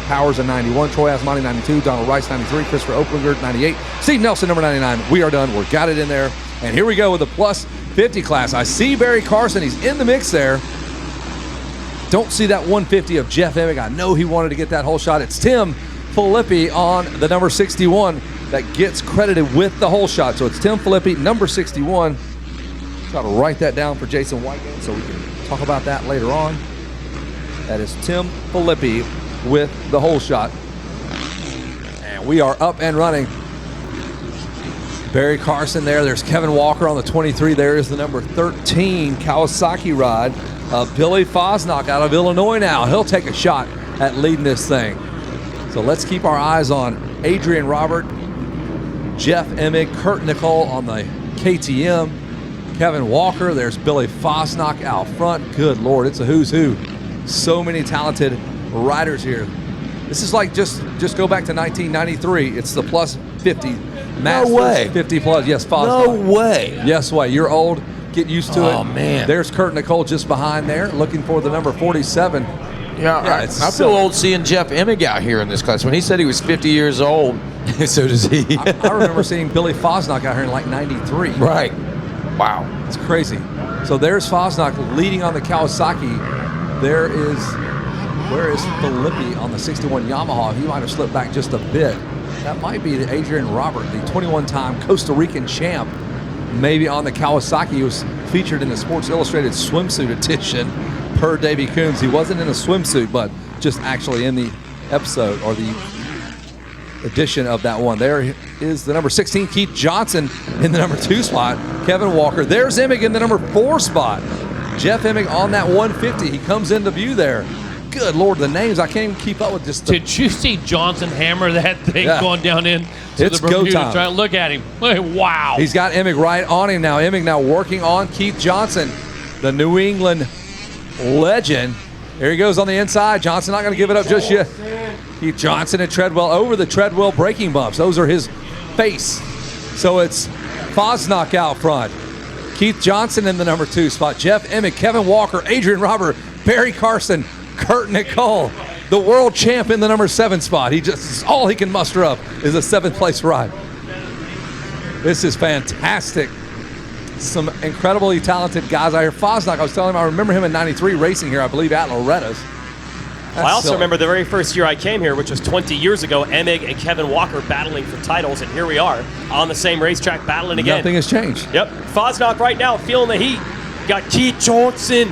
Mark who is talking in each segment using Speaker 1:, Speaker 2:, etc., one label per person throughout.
Speaker 1: Powers in 91, Troy Asmani 92, Donald Rice 93, Christopher Oaklinger 98, Steve Nelson number 99. We are done. We've got it in there. And here we go with the plus 50 class. I see Barry Carson. He's in the mix there. Don't see that 150 of Jeff Emig. I know he wanted to get that whole shot. It's Tim Filippi on the number 61 that gets credited with the whole shot. So it's Tim Filippi, number 61. Try to write that down for Jason Whitegate so we can talk about that later on. That is Tim Filippi with the hole shot. And we are up and running. Barry Carson there. There's Kevin Walker on the 23. There is the number 13 Kawasaki ride. Billy Fosnock out of Illinois now. He'll take a shot at leading this thing. So let's keep our eyes on Adrian Robert, Jeff Emig, Kurt Nicole on the KTM, Kevin Walker. There's Billy Fosnock out front. Good Lord, it's a who's who. So many talented riders here. This is like just go back to 1993. It's the plus 50. Masters,
Speaker 2: No way.
Speaker 1: 50 plus. Yes, Fosnock.
Speaker 2: No way.
Speaker 1: Yes way. You're old. Get used to it.
Speaker 2: Oh, man.
Speaker 1: There's Kurt Nicole just behind there, looking for the number 47.
Speaker 2: Yeah, I feel old seeing Jeff Emig out here in this class. When he said he was 50 years old, so does he.
Speaker 1: I remember seeing Billy Fosnock out here in like 93.
Speaker 2: Right. Wow.
Speaker 1: It's crazy. So there's Fosnock leading on the Kawasaki. Where is Filippi on the 61 Yamaha? He might have slipped back just a bit. That might be the Adrian Robert, the 21-time Costa Rican champ. Maybe on the Kawasaki. He was featured in the Sports Illustrated swimsuit edition per Davey Coombs. He wasn't in a swimsuit, but just actually in the episode or the edition of that one. There is the number 16, Keith Johnson in the number 2 spot. Kevin Walker. There's Emig in the number 4 spot. Jeff Emig on that 150. He comes into view there. Good Lord, the names, I can't even keep up with just the...
Speaker 3: Did you see Johnson hammer that thing going down in to
Speaker 1: It's
Speaker 3: the
Speaker 1: go
Speaker 3: Bermuda
Speaker 1: time.
Speaker 3: Triangle? Look at him. Wow.
Speaker 1: He's got Emig right on him now. Emig now working on Keith Johnson, the New England legend. There he goes on the inside. Johnson not going to give it up just yet. Keith Johnson and Treadwell over the Treadwell braking bumps. Those are his face. So it's Fosnock out front. Keith Johnson in the number 2 spot. Jeff Emig, Kevin Walker, Adrian Robert, Barry Carson, Kurt Nicole, the world champ in the number 7 spot. He just, all he can muster up is a 7th place ride. This is fantastic. Some incredibly talented guys out here. Fosnock, I was telling him, I remember him in 93 racing here, I believe, at Loretta's.
Speaker 4: I also remember the very first year I came here, which was 20 years ago, Emig and Kevin Walker battling for titles, and here we are on the same racetrack battling again.
Speaker 1: Nothing has changed.
Speaker 4: Yep. Fosnock right now feeling the heat. Got Keith Johnson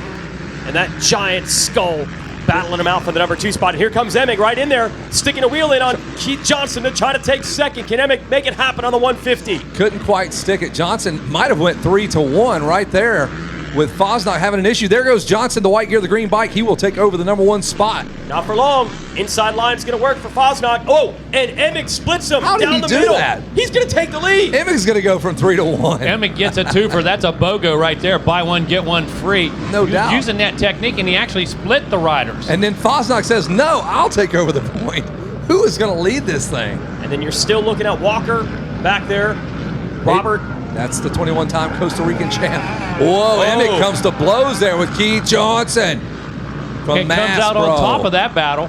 Speaker 4: and that giant skull battling him out for the number 2 spot. And here comes Emig right in there, sticking a wheel in on Keith Johnson to try to take second. Can Emig make it happen on the 150?
Speaker 1: Couldn't quite stick it. Johnson might have went 3-1 right there with Fosnock having an issue. There goes Johnson, the white gear, the green bike. He will take over the number 1 spot.
Speaker 4: Not for long. Inside line's going to work for Fosnock. Oh, and Emig splits him
Speaker 1: How did
Speaker 4: down
Speaker 1: he
Speaker 4: the
Speaker 1: do
Speaker 4: middle.
Speaker 1: that?
Speaker 4: He's going to take the lead.
Speaker 1: Emig's going to go from 3-1.
Speaker 3: Emig gets a twofer. That's a BOGO right there. Buy one, get one free.
Speaker 1: No doubt.
Speaker 3: Using that technique, and he actually split the riders.
Speaker 1: And then Fosnock says, no, I'll take over the point. Who is going to lead this thing?
Speaker 4: And then you're still looking at Walker back there. Robert.
Speaker 1: That's the 21-time Costa Rican champ. Whoa, Emig comes to blows there with Keith Johnson from
Speaker 3: It
Speaker 1: Mass
Speaker 3: comes out
Speaker 1: Pro.
Speaker 3: on top of that battle.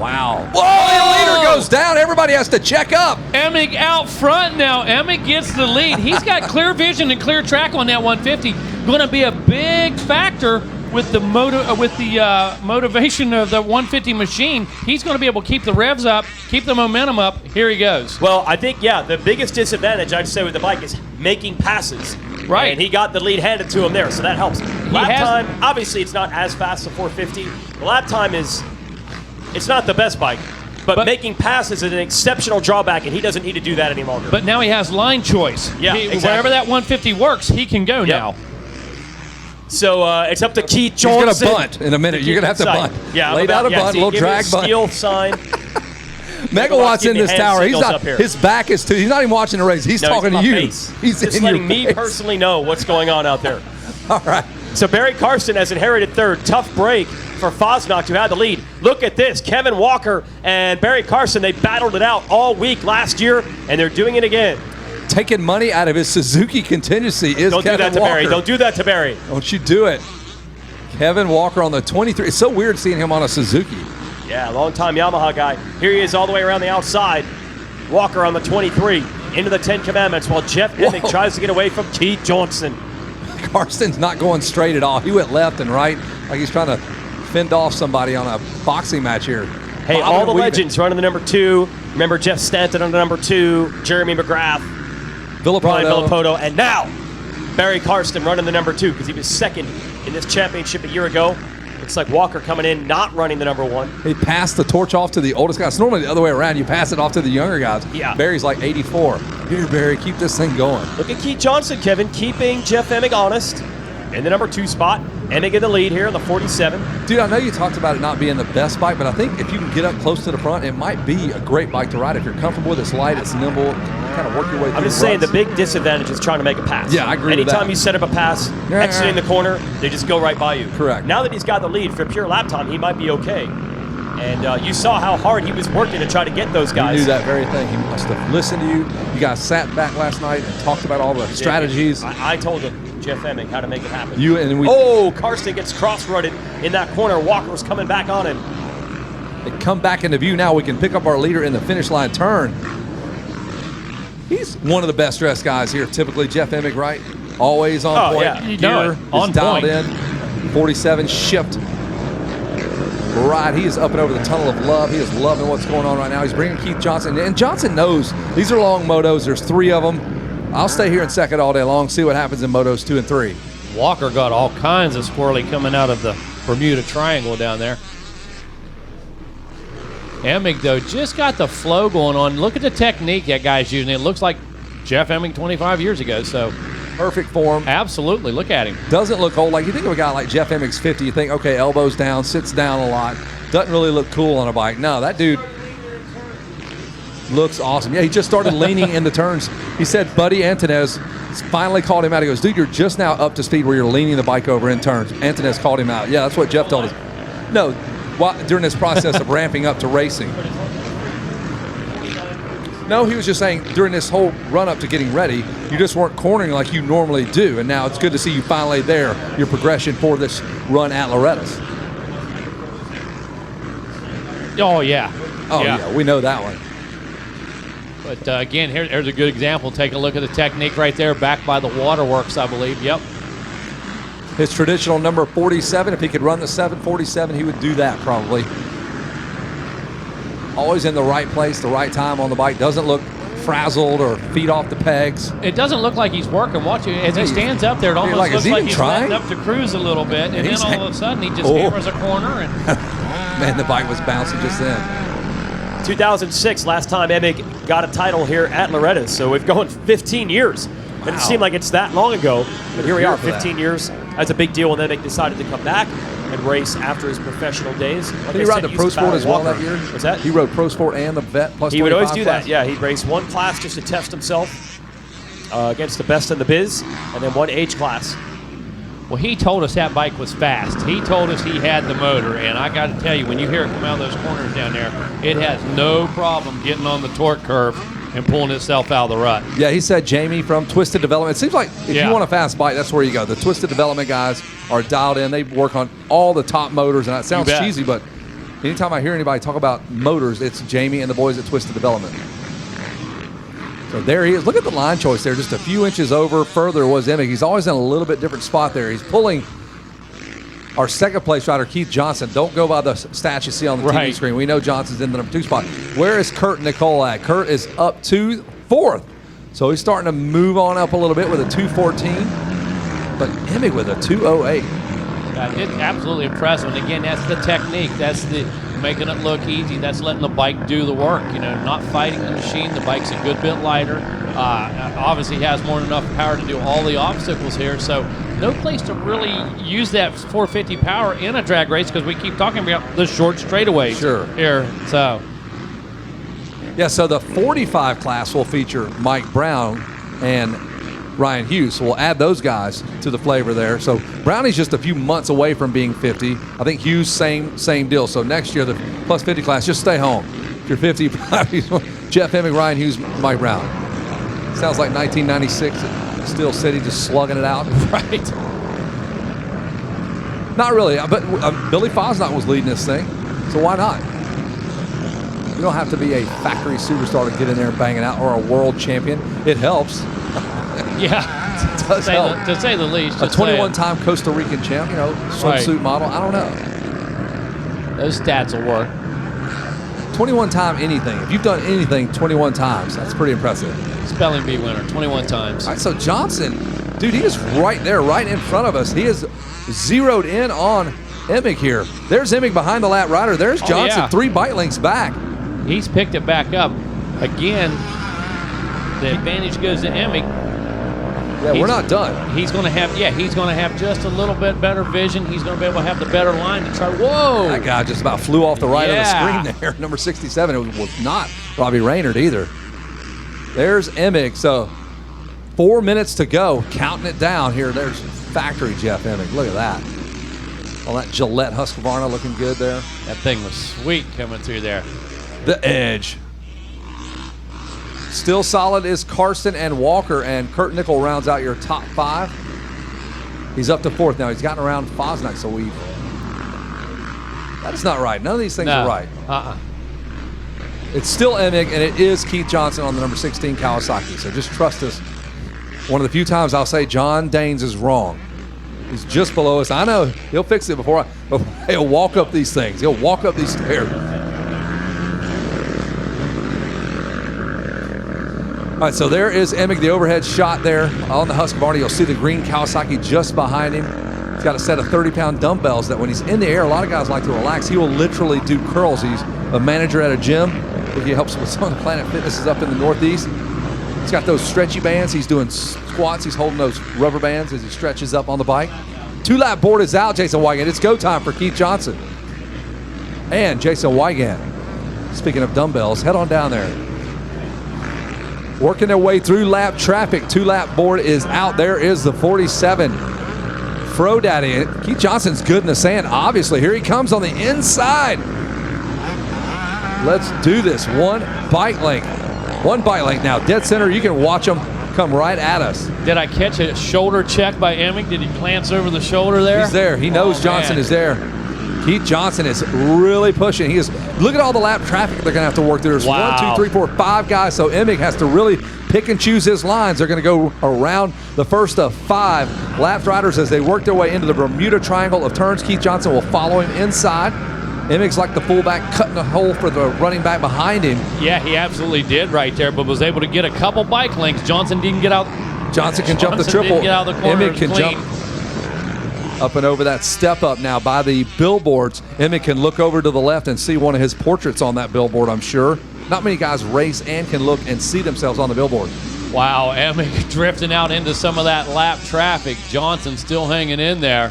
Speaker 1: Wow. Whoa, the leader goes down. Everybody has to check up.
Speaker 3: Emig out front now. Emig gets the lead. He's got clear vision and clear track on that 150. Going to be a big factor with the motivation of the 150 machine. He's going to be able to keep the revs up, keep the momentum up. Here he goes.
Speaker 4: Well, I think, the biggest disadvantage I'd say with the bike is making passes.
Speaker 3: Right.
Speaker 4: And he got the lead handed to him there, so that helps. Lap time, obviously it's not as fast as 450. The lap time it's not the best bike, but making passes is an exceptional drawback, and he doesn't need to do that any longer.
Speaker 3: But now he has line choice.
Speaker 4: Yeah, exactly.
Speaker 3: Wherever that 150 works, he can go now.
Speaker 4: So it's up to Keith Johnson.
Speaker 1: He's going to bunt in a minute. You're going to have to bunt.
Speaker 4: Yeah,
Speaker 1: laid out a bunt, a little drag bunt.
Speaker 4: Steel sign.
Speaker 1: Megawatt's in this tower. He's not.
Speaker 4: Up here.
Speaker 1: His back is to. He's not even watching the race. He's talking to you. He's
Speaker 4: just
Speaker 1: in
Speaker 4: letting
Speaker 1: your
Speaker 4: me
Speaker 1: face.
Speaker 4: personally know what's going on out there.
Speaker 1: All right.
Speaker 4: So Barry Carson has inherited third. Tough break for Fosnock, who had the lead. Look at this. Kevin Walker and Barry Carson, they battled it out all week last year, and they're doing it again.
Speaker 1: Taking money out of his Suzuki contingency is
Speaker 4: Don't
Speaker 1: Kevin
Speaker 4: do that to
Speaker 1: Walker.
Speaker 4: Barry. Don't do that to Barry.
Speaker 1: Don't you do it. Kevin Walker on the 23. It's so weird seeing him on a Suzuki.
Speaker 4: Yeah, long-time Yamaha guy. Here he is all the way around the outside. Walker on the 23, into the 10 Commandments, while Jeff Emig tries to get away from Keith Johnson.
Speaker 1: Karsten's not going straight at all. He went left and right like he's trying to fend off somebody on a boxing match here.
Speaker 4: Hey,
Speaker 1: Bobbing
Speaker 4: all
Speaker 1: and
Speaker 4: the
Speaker 1: weaving.
Speaker 4: legends running the number 2. Remember Jeff Stanton on the number 2, Jeremy McGrath, Brian Villapoto, and now Barry Karsten running the number 2 because he was second in this championship a year ago. Looks like Walker coming in, not running the number 1.
Speaker 1: He passed the torch off to the oldest guys. It's normally the other way around. You pass it off to the younger guys.
Speaker 4: Yeah.
Speaker 1: Barry's like 84. Here, Barry, keep this thing going.
Speaker 4: Look at Keith Johnson, Kevin, keeping Jeff Emig honest in the number 2 spot. Emig in the lead here on the 47.
Speaker 1: Dude, I know you talked about it not being the best bike, but I think if you can get up close to the front, it might be a great bike to ride. If you're comfortable with it, it's light, it's nimble, kind of work your way through
Speaker 4: I'm just
Speaker 1: the
Speaker 4: saying
Speaker 1: ruts.
Speaker 4: the big disadvantage is trying to make a pass.
Speaker 1: Yeah, I agree with that.
Speaker 4: Anytime you set up a pass, exiting the corner, they just go right by you.
Speaker 1: Correct.
Speaker 4: Now that he's got the lead for pure lap time, he might be okay. And you saw how hard he was working to try to get those guys.
Speaker 1: He knew that very thing. He must have listened to you. You guys sat back last night and talked about all the strategies.
Speaker 4: I told him, Jeff Emig, how to make it happen. Karsten gets cross-rutted in that corner. Walker's coming back on him.
Speaker 1: They come back into view now. We can pick up our leader in the finish line turn. He's one of the best dressed guys here. Typically, Jeff Emig, right? Always on point.
Speaker 4: Yeah.
Speaker 3: You know
Speaker 1: Gear
Speaker 3: it.
Speaker 1: is
Speaker 3: On
Speaker 1: dialed
Speaker 3: point.
Speaker 1: in. 47 shift. Right, he is up and over the tunnel of love. He is loving what's going on right now. He's bringing Keith Johnson, and Johnson knows these are long motos. There's 3 of them. I'll stay here in second all day long, see what happens in motos 2 and 3.
Speaker 3: Walker got all kinds of squirrely coming out of the Bermuda Triangle down there. Emig, though, just got the flow going on. Look at the technique that guy's using. It looks like Jeff Emig 25 years ago, so
Speaker 1: Perfect form.
Speaker 3: absolutely. Look at him.
Speaker 1: Doesn't look old. Like you think of a guy like Jeff Emig's 50, you think, okay, elbows down, sits down a lot. Doesn't really look cool on a bike. No, that dude looks awesome. Yeah, he just started leaning in the turns. He said Buddy Antonez finally called him out. He goes, dude, you're just now up to speed where you're leaning the bike over in turns. Antonez called him out. Yeah, that's what Jeff told us. No, during this process of ramping up to racing. No, he was just saying during this whole run-up to getting ready, you just weren't cornering like you normally do. And now it's good to see you finally there, your progression for this run at Loretta's.
Speaker 3: Oh, yeah.
Speaker 1: Oh, yeah, we know that one.
Speaker 3: But again, here's a good example. Take a look at the technique right there, back by the waterworks, I believe. Yep.
Speaker 1: His traditional number 47, if he could run the 747, he would do that probably. Always in the right place, the right time on the bike. Doesn't look frazzled or feet off the pegs.
Speaker 3: It doesn't look like he's working. Watch it. As he stands up there, it almost
Speaker 1: like,
Speaker 3: looks
Speaker 1: is he
Speaker 3: like
Speaker 1: even
Speaker 3: he's
Speaker 1: trying?
Speaker 3: letting up to cruise a little bit. And then all of a sudden, he just hammers a corner. And
Speaker 1: Man, the bike was bouncing just then.
Speaker 4: 2006, last time Emig got a title here at Loretta. So we've gone 15 years. Doesn't seem like it's that long ago, but here we are, 15 years. That's a big deal when Emig decided to come back and race after his professional days. Like
Speaker 1: Did he ride the Pro Sport as well that year?
Speaker 4: What's that?
Speaker 1: He rode Pro Sport and the Vet plus 25
Speaker 4: He would always do
Speaker 1: class?
Speaker 4: that, yeah. He'd race one class just to test himself against the best in the biz, and then one age class.
Speaker 3: well, he told us that bike was fast. He told us he had the motor. And I got to tell you, when you hear it come out of those corners down there, it has no problem getting on the torque curve and pulling itself out of the rut.
Speaker 1: Yeah, he said Jamie from Twisted Development. It seems like if
Speaker 3: Yeah.
Speaker 1: you want a fast bike, that's where you go. The Twisted Development guys are dialed in. They work on all the top motors, and that sounds
Speaker 3: bet.
Speaker 1: cheesy, but anytime I hear anybody talk about motors, it's Jamie and the boys at Twisted Development. So there he is. Look at the line choice there. Just a few inches over further was Emig. He's always in a little bit different spot there. He's pulling our second place rider, Keith Johnson. Don't go by the stats you see on the TV
Speaker 3: Right.
Speaker 1: screen. We know Johnson's in the number 2 spot. Where is Kurt Nicole at? Kurt is up to 4th. So he's starting to move on up a little bit with a 214. But Emig with a 208.
Speaker 3: It's absolutely impressive. And again, that's the technique. That's the making it look easy. That's letting the bike do the work. You know, not fighting the machine. The bike's a good bit lighter. Obviously has more than enough power to do all the obstacles here. So no place to really use that 450 power in a drag race because we keep talking about the short straightaways here. So
Speaker 1: Yeah, so the 45 class will feature Mike Brown and Ryan Hughes. So we'll add those guys to the flavor there. So Brownie's just a few months away from being 50. I think Hughes, same deal. So next year, the plus 50 class, just stay home. If you're 50, Jeff Emig, Ryan Hughes, Mike Brown. Sounds like 1996 at Steel City, just slugging it out.
Speaker 3: right.
Speaker 1: Not really, but Billy Fosnot was leading this thing. So why not? You don't have to be a factory superstar to get in there and bang it out, or a world champion. It helps.
Speaker 3: Yeah,
Speaker 1: It does help.
Speaker 3: to say the least.
Speaker 1: A
Speaker 3: just saying.
Speaker 1: 21-time Costa Rican champ, swimsuit model. I don't know.
Speaker 3: Those stats will work.
Speaker 1: 21-time anything. If you've done anything 21 times, that's pretty impressive.
Speaker 3: Spelling bee winner 21 times.
Speaker 1: All right, so Johnson, dude, he is right there, right in front of us. He is zeroed in on Emig here. There's Emig behind the lap rider. There's Johnson,
Speaker 3: yeah.
Speaker 1: 3 bike lengths back.
Speaker 3: He's picked it back up. Again, the advantage goes to Emig.
Speaker 1: Yeah, we're not done.
Speaker 3: He's going to have just a little bit better vision. He's going to be able to have the better line to try. Whoa!
Speaker 1: That guy just about flew off the right of the
Speaker 3: Yeah.
Speaker 1: screen there. Number 67. It was not Robbie Raynard either. There's Emig. So 4 minutes to go. Counting it down here. There's factory Jeff Emig. Look at that. All that Gillette Husqvarna looking good there.
Speaker 3: That thing was sweet coming through there.
Speaker 1: The edge. Still solid is Carson and Walker, and Kurt Nickel rounds out your top 5. He's up to 4th now. He's gotten around Fosnack, so that is not right. None of these things are right. It's still Emig, and it is Keith Johnson on the number 16 Kawasaki, so just trust us. One of the few times I'll say John Danes is wrong. He's just below us. I know he'll fix it before he'll walk up these things. He'll walk up these stairs. All right, so there is Emig, the overhead shot there on the Husqvarna. You'll see the green Kawasaki just behind him. He's got a set of 30-pound dumbbells that when he's in the air, a lot of guys like to relax. He will literally do curls. He's a manager at a gym. I think he helps with some of the Planet Fitnesses up in the Northeast. He's got those stretchy bands. He's doing squats. He's holding those rubber bands as he stretches up on the bike. 2-lap board is out, Jason Wygant. It's go time for Keith Johnson. And Jason Wygant, speaking of dumbbells, head on down there. Working their way through lap traffic. 2-lap board is out. There is the 47. Fro Daddy. Keith Johnson's good in the sand, obviously. Here he comes on the inside. Let's do this. One bike length now. Dead center. You can watch them come right at us.
Speaker 3: Did I catch a shoulder check by Emig? Did he glance over the shoulder there?
Speaker 1: He's there. He knows Johnson is there. Keith Johnson is really pushing. Look at all the lap traffic they're going to have to work through. There's 1, 2, 3, 4, 5 guys, so Emig has to really pick and choose his lines. They're going to go around the first of 5 lap riders as they work their way into the Bermuda Triangle of turns. Keith Johnson will follow him inside. Emig's like the fullback cutting a hole for the running back behind him.
Speaker 3: Yeah, he absolutely did right there, but was able to get a couple bike lengths. Johnson didn't get out.
Speaker 1: Johnson can jump the triple.
Speaker 3: Didn't get out of the corner
Speaker 1: Emig can
Speaker 3: clean.
Speaker 1: jump up and over that step up now by the billboards. Emig can look over to the left and see one of his portraits on that billboard, I'm sure. Not many guys race and can look and see themselves on the billboard.
Speaker 3: Wow, Emig drifting out into some of that lap traffic. Johnson still hanging in there.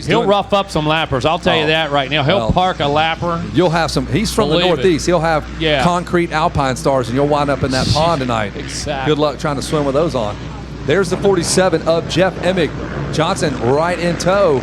Speaker 3: He'll rough up some lappers. I'll tell you that right now. He'll park a lapper.
Speaker 1: You'll have some. He's from the Northeast. He'll have concrete Alpine stars, and you'll wind up in that pond tonight.
Speaker 3: Exactly.
Speaker 1: Good luck trying to swim with those on. There's the 47 of Jeff Emig. Johnson right in tow.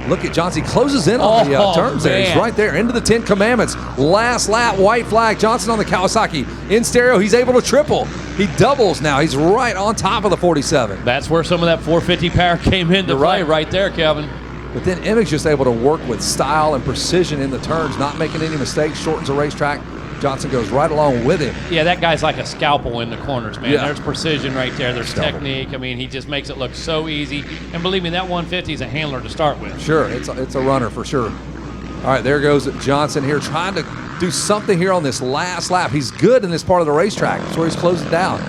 Speaker 1: Look at Johnson. He closes in on the turns there. He's right there into the 10 Commandments. Last lap, white flag. Johnson on the Kawasaki. In stereo, he's able to triple. He doubles now. He's right on top of the 47.
Speaker 3: That's where some of that 450 power came into play right there, Kevin.
Speaker 1: But then Emig's just able to work with style and precision in the turns, not making any mistakes, shortens the racetrack. Johnson goes right along with him.
Speaker 3: Yeah, that guy's like a scalpel in the corners, man.
Speaker 1: Yeah.
Speaker 3: There's precision right there. There's technique. I mean, he just makes it look so easy. And believe me, that 150 is a handler to start with.
Speaker 1: Sure, it's a runner for sure. All right, there goes Johnson here trying to do something here on this last lap. He's good in this part of the racetrack. That's where he's closing down.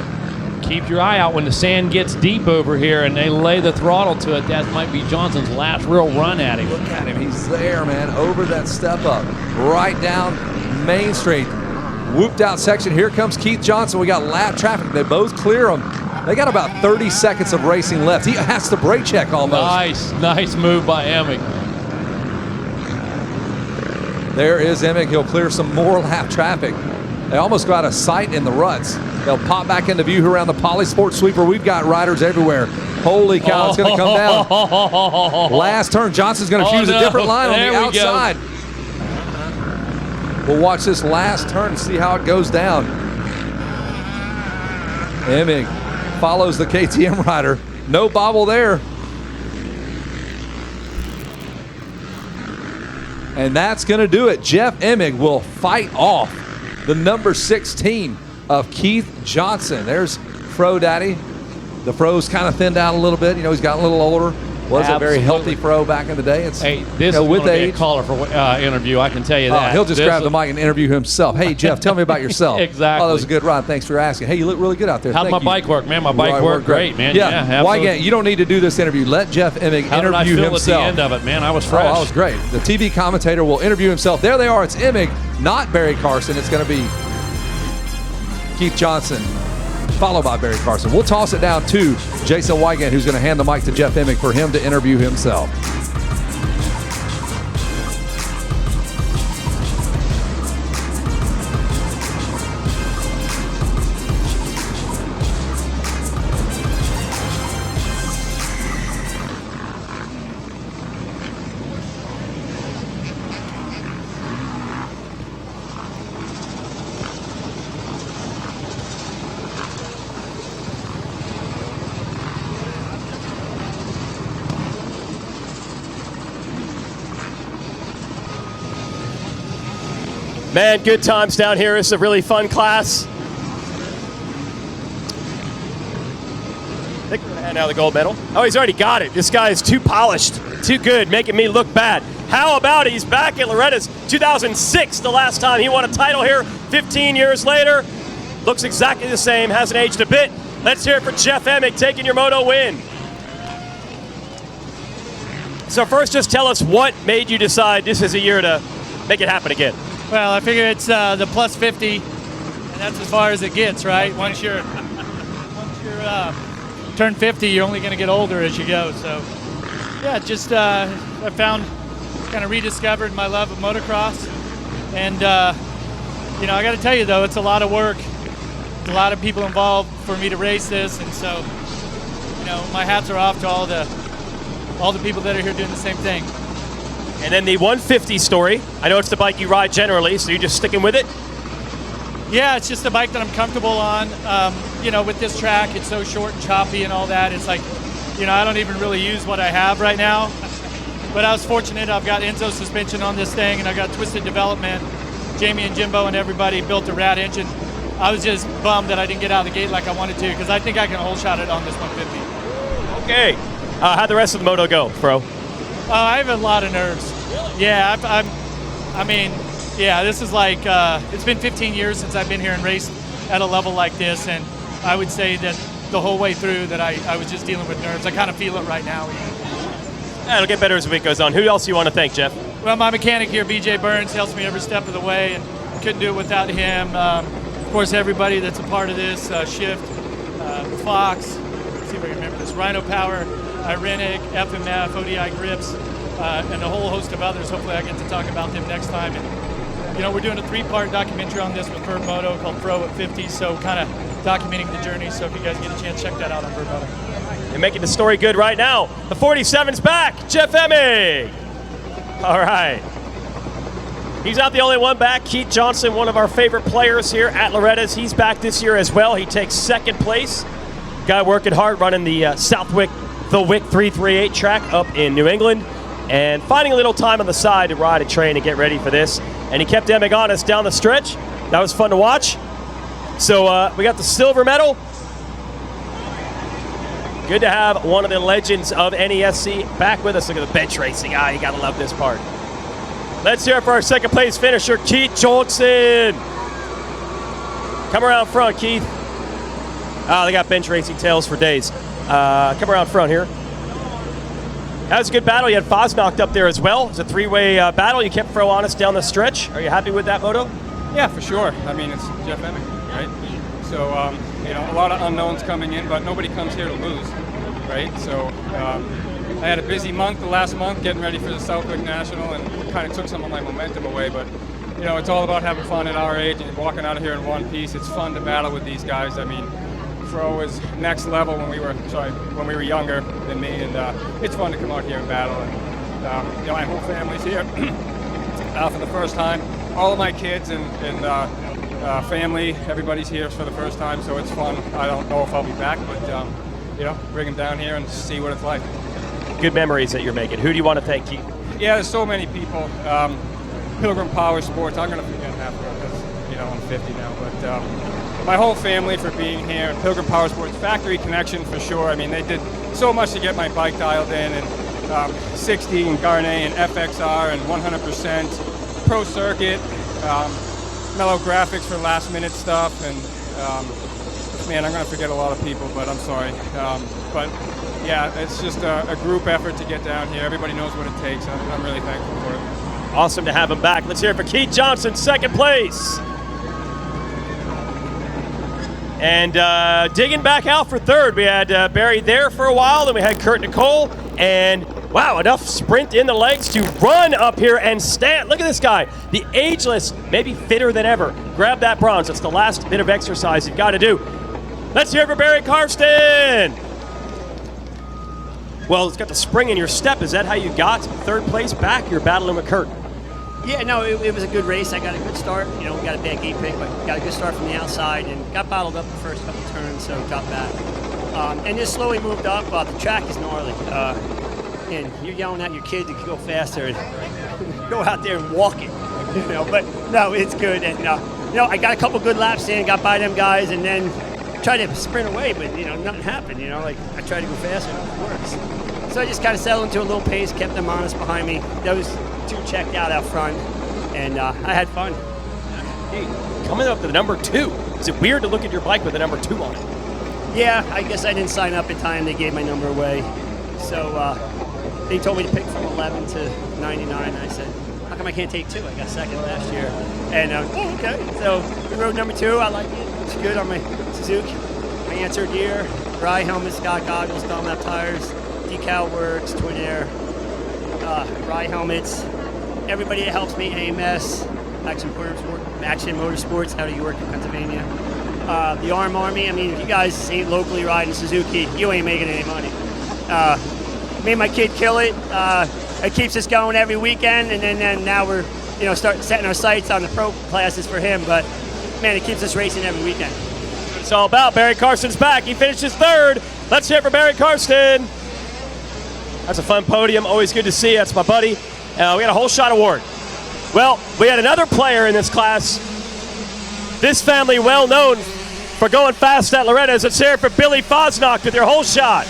Speaker 3: Keep your eye out when the sand gets deep over here and they lay the throttle to it. That might be Johnson's last real run at him.
Speaker 1: Look at him. He's there, man, over that step up. Right down Main Street. Whooped out section. Here comes Keith Johnson. We got lap traffic. They both clear him. They got about 30 seconds of racing left. He has to brake check almost.
Speaker 3: Nice move by Emig.
Speaker 1: There is Emig. He'll clear some more lap traffic. They almost got a sight in the ruts. They'll pop back into view around the Polysport Sweeper. We've got riders everywhere. Holy cow, it's going to come down. Last turn. Johnson's going to choose a different line on the outside. We'll watch this last turn and see how it goes down. Emig follows the KTM rider. No bobble there. And that's going to do it. Jeff Emig will fight off the number 16 of Keith Johnson. There's Fro Daddy. The Fro's kind of thinned out a little bit. You know, he's gotten a little older. Was a very healthy Fro back in the day. It's,
Speaker 3: hey, this is
Speaker 1: with
Speaker 3: going to be
Speaker 1: age.
Speaker 3: a caller for interview. I can tell you that.
Speaker 1: He'll just grab the mic and interview himself. Hey, Jeff, tell me about yourself.
Speaker 3: Exactly.
Speaker 1: Oh, that was a good run. Thanks for asking. Hey, you look really good out there.
Speaker 3: How'd my bike work, man? My bike worked great, man.
Speaker 1: Yeah,
Speaker 3: absolutely.
Speaker 1: Wygant, you don't need to do this interview. Let Jeff Emig
Speaker 3: How did I
Speaker 1: interview
Speaker 3: feel
Speaker 1: himself.
Speaker 3: at the end of it, man? I was fresh.
Speaker 1: Oh, that was great. The TV commentator will interview himself. There they are. It's Emig, not Barry Carson. It's going to be Keith Johnson, followed by Barry Carson. We'll toss it down to Jason Wygant, who's going to hand the mic to Jeff Emig for him to interview himself.
Speaker 4: Man, good times down here. It's a really fun class. I think we're going to hand out the gold medal. Oh, he's already got it. This guy is too polished, too good, making me look bad. How about he's back at Loretta's 2006, the last time he won a title here, 15 years later. Looks exactly the same, hasn't aged a bit. Let's hear it for Jeff Emig taking your Moto win. So first, just tell us what made you decide this is a year to make it happen again.
Speaker 5: Well, I figure it's the plus 50, and that's as far as it gets, right? Once you're turn 50, you're only going to get older as you go. So, yeah, just I found, kind of rediscovered my love of motocross, and you know, I got to tell you though, it's a lot of work, a lot of people involved for me to race this, and so, you know, my hats are off to all the people that are here doing the same thing.
Speaker 4: And then the 150 story. I know it's the bike you ride generally, so you're just sticking with it?
Speaker 5: Yeah, it's just a bike that I'm comfortable on. You know, with this track, it's so short and choppy and all that. It's like, you know, I don't even really use what I have right now. But I was fortunate. I've got Enzo suspension on this thing, and I got Twisted Development. Jamie and Jimbo and everybody built a rad engine. I was just bummed that I didn't get out of the gate like I wanted to, because I think I can whole shot it on this 150.
Speaker 4: Okay. How'd the rest of the moto go, bro?
Speaker 5: I have a lot of nerves. Yeah, I mean, yeah, this is like, it's been 15 years since I've been here and raced at a level like this, and I would say that the whole way through that I was just dealing with nerves. I kind of feel it right now.
Speaker 4: It'll get better as the week goes on. Who else do you want to thank, Jeff?
Speaker 5: Well, my mechanic here, BJ Burns, helps me every step of the way, and couldn't do it without him. Of course, everybody that's a part of this, Shift, Fox, let's see if I can remember this, Rhino Power, Irenic, FMF, ODI Grips, and a whole host of others. Hopefully I get to talk about them next time. And, you know, we're doing a 3-part documentary on this with Verb Moto called Pro at 50, so kind of documenting the journey. So if you guys get a chance, check that out on Verb Moto.
Speaker 4: You're making the story good right now. The 47's back, Jeff Emig. All right. He's not the only one back. Keith Johnson, one of our favorite players here at Loretta's. He's back this year as well. He takes second place. Guy working hard, running the Southwick, the Wick 338 track up in New England, and finding a little time on the side to ride and train and get ready for this. And he kept Emig honest down the stretch. That was fun to watch. So we got the silver medal. Good to have one of the legends of NESC back with us. Look at the bench racing. You gotta love this part. Let's hear it for our second place finisher, Keith Johnson. Come around front, Keith. They got bench racing tails for days. Come around front here. That was a good battle. You had Foz knocked up there as well. It was a 3-way battle. You kept Fro honest down the stretch. Are you happy with that moto?
Speaker 6: Yeah, for sure. I mean, it's Jeff Emig, right? So, you know, a lot of unknowns coming in, but nobody comes here to lose, right? So, I had a busy month the last month getting ready for the Southwick National, and kind of took some of my momentum away. But, you know, it's all about having fun at our age and walking out of here in one piece. It's fun to battle with these guys. I mean, Fro was next level when we were younger than me, and it's fun to come out here and battle. And you know, my whole family's here for the first time. All of my kids and family, everybody's here for the first time, so it's fun. I don't know if I'll be back, but you know, bring them down here and see what it's like.
Speaker 4: Good memories that you're making. Who do you want to thank, Keith?
Speaker 6: yeah, there's so many people. Pilgrim Power Sports, I'm going to forget half of it because, you know, I'm 50 now. But my whole family for being here. And Pilgrim Power Sports, Factory Connection for sure. I mean, they did so much to get my bike dialed in. And 60 and Garnet and FXR and 100% Pro Circuit. Mellow Graphics for last minute stuff. And, man, I'm going to forget a lot of people, but I'm sorry. But yeah, it's just a group effort to get down here. Everybody knows what it takes. I'm really thankful for it.
Speaker 4: Awesome to have him back. Let's hear it for Keith Johnson, second place. And digging back out for third, we had Barry there for a while, then we had Kurt Nicole, and wow, enough sprint in the legs to run up here and stand. Look at this guy, the ageless, maybe fitter than ever. Grab that bronze. That's the last bit of exercise you've got to do. Let's hear it for Barry Karsten. Well, it's got the spring in your step. Is that how you got third place back? You're battling with Kurt.
Speaker 7: Yeah, no, it was a good race. I got a good start. You know, we got a bad gate pick, but got a good start from the outside and got bottled up the first couple turns, so got back. And just slowly moved up. The track is gnarly. And you're yelling at your kid to go faster and go out there and walk it. You know, but no, it's good. And, you know, I got a couple good laps in, got by them guys, and then tried to sprint away, but, you know, nothing happened. You know, like I tried to go faster and it works. So I just kind of settled into a little pace, kept them honest behind me. Those two checked out front, and I had fun.
Speaker 4: Hey, coming up to the number 2. Is it weird to look at your bike with the number 2 on it?
Speaker 7: Yeah, I guess I didn't sign up in time. They gave my number away. So they told me to pick from 11 to 99. And I said, how come I can't take 2? I got second last year. And, oh, okay. So we rode number 2. I like it. It's good on my Suzuki. My answer gear, dry helmet, Scott goggles, Dunlop tires, decal works, twin air, rye helmets. Everybody that helps me, AMS, Action Motorsports out of York in Pennsylvania. The Arm Army, I mean, if you guys ain't locally riding Suzuki, you ain't making any money. Me and my kid kill it. It keeps us going every weekend, and then now we're, you know, start setting our sights on the pro classes for him, but man, it keeps us racing every weekend.
Speaker 4: It's all about Barry Karsten's back. He finishes third. Let's hear it for Barry Karsten. That's a fun podium. Always good to see you. That's my buddy. We got a whole shot award. Well, we had another player in this class. This family well known for going fast at Loretta's. Let's hear it for Billy Fosnock with your whole shot.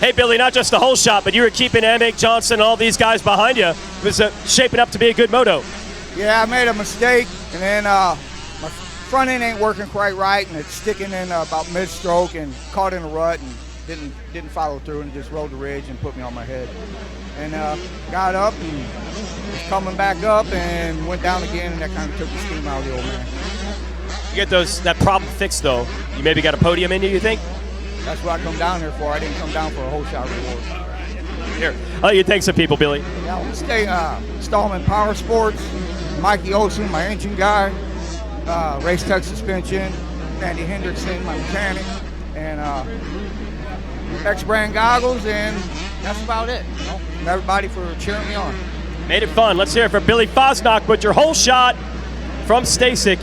Speaker 4: Hey, Billy, not just the whole shot, but you were keeping Emig, Johnson, and all these guys behind you. It was shaping up to be a good moto.
Speaker 8: Yeah, I made a mistake, and then my front end ain't working quite right, and it's sticking in about mid-stroke and caught in a rut and didn't follow through and just rode the ridge and put me on my head. And got up and was coming back up and went down again, and that kind of took the steam out of the old man.
Speaker 4: You get that problem fixed, though. You maybe got a podium in you think?
Speaker 8: That's what I come down here for. I didn't come down for a whole shot reward.
Speaker 4: Here, I'll let you thank some people, Billy.
Speaker 8: Yeah, I want to stay Stallman Power Sports, Mikey Olson, my engine guy, Race Tech Suspension, Andy Hendrickson, my mechanic, and X-Brand Goggles, and that's about it. You know? And everybody for cheering me on.
Speaker 4: Made it fun. Let's hear it for Billy Fosnock with your whole shot from Stasek.